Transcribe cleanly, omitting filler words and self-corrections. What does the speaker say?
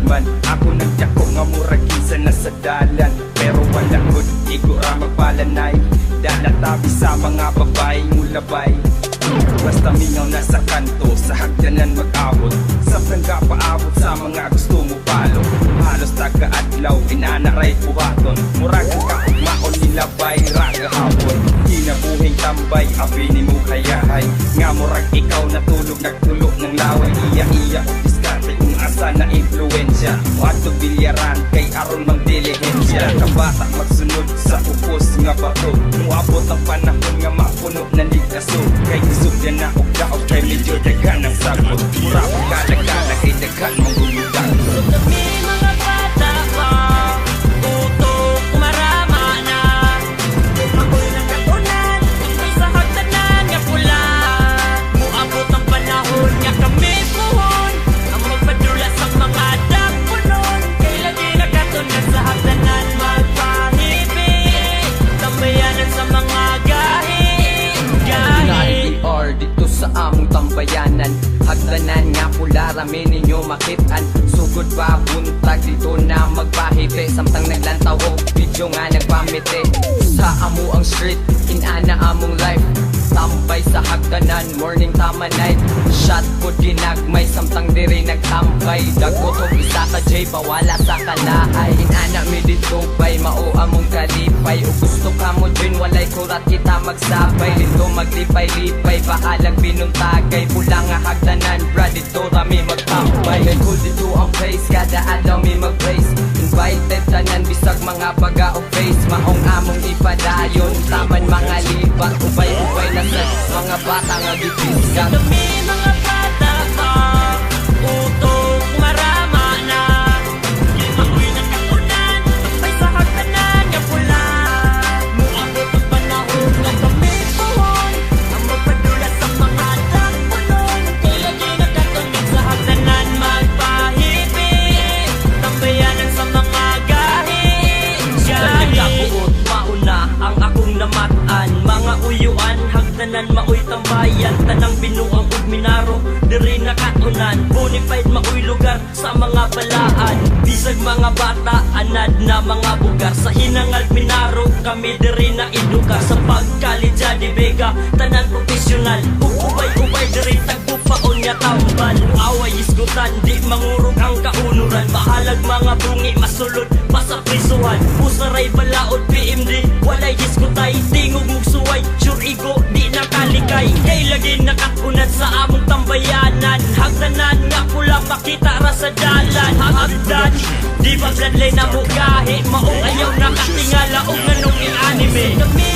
man. Ako nagdako nga murag kinsa na sa dalan, pero wala gud igura magpalanay. Dalatabi sa mga babae mulabay, basta mingaw na sa kanto, sa hagdanan mag-abot. Sa prangga paabot sa mga gusto mo palo. Halos taga-adlaw, inanaray buhaton. Murag ang kaugmaon nilabay, raga hapon. Kinabuhing tambay, abini mo kayahay. Nga murag ikaw natulog, nagtulog ng laway. Iya-iya, diskarte kung asa na influensya. Wato bilyaran, kay aron mang dilihensya. Kabata magsunod sa upos nga bato. Muabot ang panahon nga mapuno ng ligaso. Kay isugyan na og daog, kay medyo dagan ang sagot. Mura pagkalagala, kay dagan mong gumudan. Kami mga bata pa, utok marama na. Ako'y nagkatunan, may sa hagdanan nga pula. Muabot ang panahon nga kami puhon, ang magpadula sa mga dakpunon. Kay lagi nagkatunan sa hagdanan magpahibig, tambayanan sa mga gahi. Or dito sa among tambayanan, hagdanan nga pula rami ninyo makitaan. Sugod pa buntag dito na magpahite, samtang naglantaw og video nga nagpamite. Sa amo ang street, inana among life, tambay sa hagdanan, morning tama night. Shot po dinagmay, samtang diri nagtambay. Dagot og isa ka J, bawala sa kalahay. Inana mi dito bay, mao among kalipay. O gusto ka mo din, walay kurat kita magsabay. Lindo maglipay-lipay, bahalag binuntagay. Pula nga hagdanan, bra dito rami magtambay. May cool dito ang place, kada adlaw mi mag-praise. Invited tanan, bisag mga baga o face. Maong among ipadayon, taman mga liba. Ubay-ubay na sa mga bata nga gipisgat. Kami mga bata pa, utok marama na. Ako'y nagkatunan, may sa hagdanan nga pula. Muabot ang panahon nga kami puhon, ang magpadula sa mga dakpunon. Kay lagi nagkatunan sa hagdanan magpahibig, tambayanan sa mga gahi. Nagkabuot mauna ang akong namatan. Mga uyuan, hagdanan maoy tambayan. Tanang binuang ug minaro, diri nakatunan. Bonified maoy lugar sa mga balaan. Bisag mga bata, anad na mga bugar. Sa hinangal minaro, kami diri na edugar. Sa pagkalidya di bega, tanan profesional. Ug ubay-ubay diri tagpupaon nga tambal. Away isgutan, di mangurog ang kaunuran. Bahalag mga bungi, masulod pa sa prisuhan. Pusaray balaod, PMD, walay diskutay. Tingog mugsuway, sure igo, di nakalikay. Kay lagi nakakunat sa among tambayanan. Hagdanan nga pula makita ra sa dalan. Hagdan, di ba bloodline na mugahi. Maong ayaw nakatingala og nganong i-anime. Kami